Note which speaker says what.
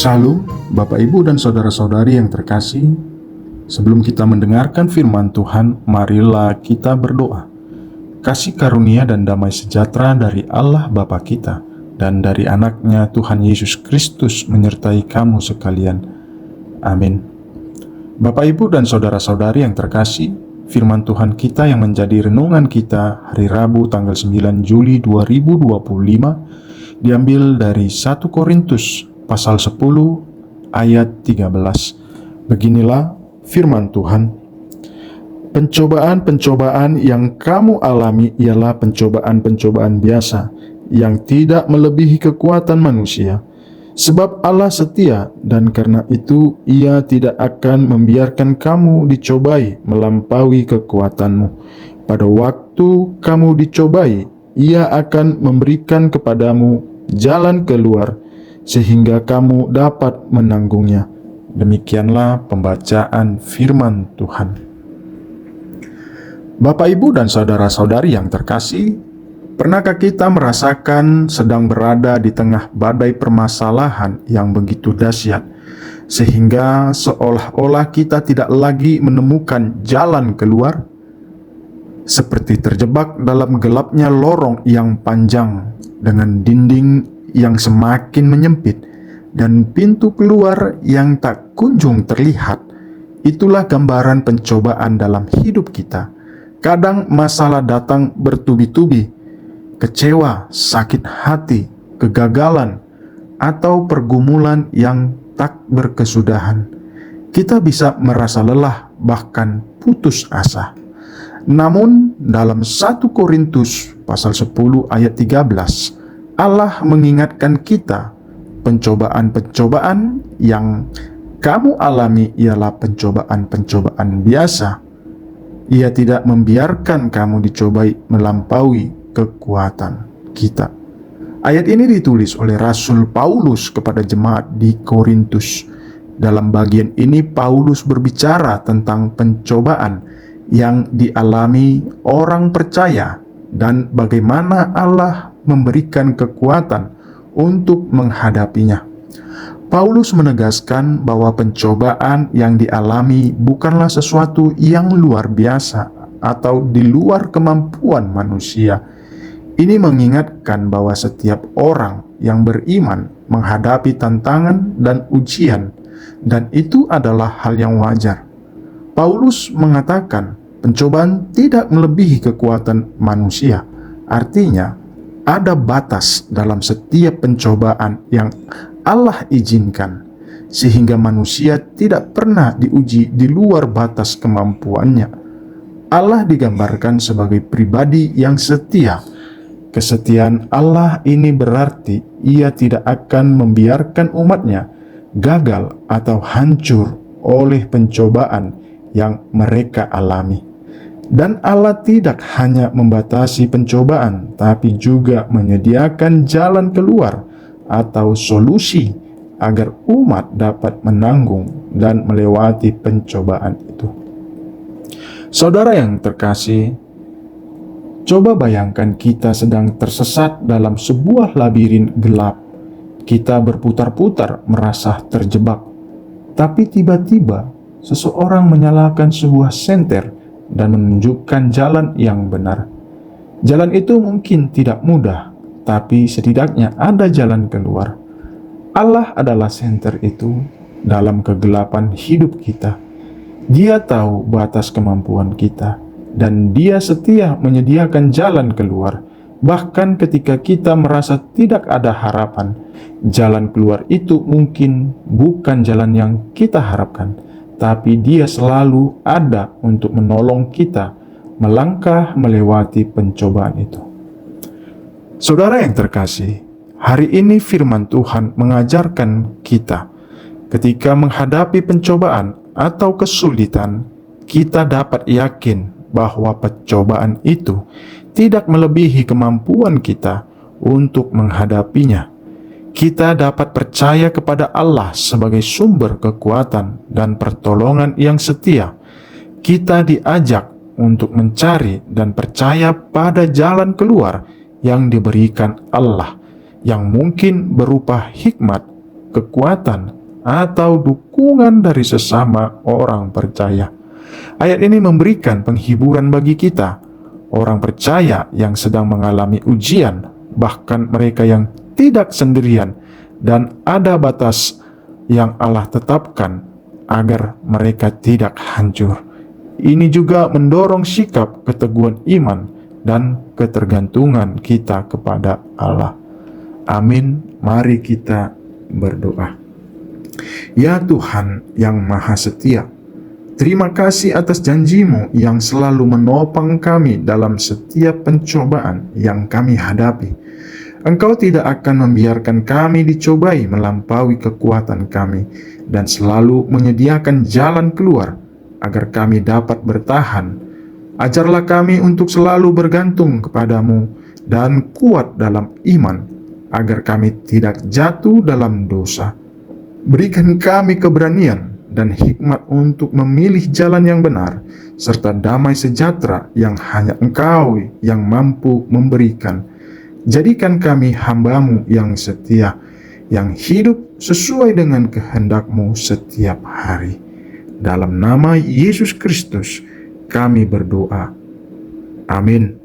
Speaker 1: Shalom, Bapak Ibu dan saudara-saudari yang terkasih. Sebelum kita mendengarkan firman Tuhan, marilah kita berdoa. Kasih karunia dan damai sejahtera dari Allah Bapa kita dan dari anaknya Tuhan Yesus Kristus menyertai kamu sekalian. Amin. Bapak Ibu dan saudara-saudari yang terkasih, firman Tuhan kita yang menjadi renungan kita hari Rabu tanggal 9 Juli 2025 diambil dari 1 Korintus pasal 10 ayat 13. Beginilah firman Tuhan. Pencobaan-pencobaan yang kamu alami ialah pencobaan-pencobaan biasa yang tidak melebihi kekuatan manusia. Sebab Allah setia dan karena itu Ia tidak akan membiarkan kamu dicobai melampaui kekuatanmu. Pada waktu kamu dicobai, Ia akan memberikan kepadamu jalan keluar sehingga kamu dapat menanggungnya. Demikianlah pembacaan firman Tuhan. Bapak, Ibu, dan saudara-saudari yang terkasih, pernahkah kita merasakan sedang berada di tengah badai permasalahan yang begitu dahsyat, sehingga seolah-olah kita tidak lagi menemukan jalan keluar? Seperti terjebak dalam gelapnya lorong yang panjang dengan dinding yang semakin menyempit dan pintu keluar yang tak kunjung terlihat. Itulah gambaran pencobaan dalam hidup kita. Kadang masalah datang bertubi-tubi, kecewa, sakit hati, kegagalan, atau pergumulan yang tak berkesudahan. Kita bisa merasa lelah, bahkan putus asa. Namun dalam 1 Korintus pasal 10 ayat 13, Allah mengingatkan kita, pencobaan-pencobaan yang kamu alami ialah pencobaan-pencobaan biasa. Ia tidak membiarkan kamu dicobai melampaui kekuatan kita. Ayat ini ditulis oleh Rasul Paulus kepada jemaat di Korintus. Dalam bagian ini Paulus berbicara tentang pencobaan yang dialami orang percaya dan bagaimana Allah memberikan kekuatan untuk menghadapinya. Paulus menegaskan bahwa pencobaan yang dialami bukanlah sesuatu yang luar biasa atau di luar kemampuan manusia. Ini mengingatkan bahwa setiap orang yang beriman menghadapi tantangan dan ujian, dan itu adalah hal yang wajar. Paulus mengatakan pencobaan tidak melebihi kekuatan manusia. Artinya, ada batas dalam setiap pencobaan yang Allah izinkan, sehingga manusia tidak pernah diuji di luar batas kemampuannya. Allah digambarkan sebagai pribadi yang setia. Kesetiaan Allah ini berarti Ia tidak akan membiarkan umatnya gagal atau hancur oleh pencobaan yang mereka alami. Dan Allah tidak hanya membatasi pencobaan, tapi juga menyediakan jalan keluar atau solusi agar umat dapat menanggung dan melewati pencobaan itu. Saudara yang terkasih, coba bayangkan kita sedang tersesat dalam sebuah labirin gelap. Kita berputar-putar merasa terjebak, tapi tiba-tiba seseorang menyalakan sebuah senter dan menunjukkan jalan yang benar. Jalan itu mungkin tidak mudah, tapi setidaknya ada jalan keluar. Allah adalah senter itu dalam kegelapan hidup kita. Dia tahu batas kemampuan kita, dan Dia setia menyediakan jalan keluar. Bahkan ketika kita merasa tidak ada harapan, jalan keluar itu mungkin bukan jalan yang kita harapkan, tapi Dia selalu ada untuk menolong kita melangkah melewati pencobaan itu. Saudara yang terkasih, hari ini firman Tuhan mengajarkan kita, ketika menghadapi pencobaan atau kesulitan, kita dapat yakin bahwa pencobaan itu tidak melebihi kemampuan kita untuk menghadapinya. Kita dapat percaya kepada Allah sebagai sumber kekuatan dan pertolongan yang setia. Kita diajak untuk mencari dan percaya pada jalan keluar yang diberikan Allah, yang mungkin berupa hikmat kekuatan, atau dukungan dari sesama orang percaya. Ayat ini memberikan penghiburan bagi kita, orang percaya yang sedang mengalami ujian, bahkan mereka yang tidak sendirian, dan ada batas yang Allah tetapkan agar mereka tidak hancur. Ini juga mendorong sikap keteguhan iman dan ketergantungan kita kepada Allah. Amin. Mari kita berdoa. Ya Tuhan yang Maha Setia, terima kasih atas janji-Mu yang selalu menopang kami dalam setiap pencobaan yang kami hadapi. Engkau tidak akan membiarkan kami dicobai melampaui kekuatan kami, dan selalu menyediakan jalan keluar agar kami dapat bertahan. Ajarlah kami untuk selalu bergantung kepadamu dan kuat dalam iman, agar kami tidak jatuh dalam dosa. Berikan kami keberanian dan hikmat untuk memilih jalan yang benar, serta damai sejahtera yang hanya Engkau yang mampu memberikan. Jadikan kami hamba-Mu yang setia, yang hidup sesuai dengan kehendak-Mu setiap hari. Dalam nama Yesus Kristus kami berdoa. Amin.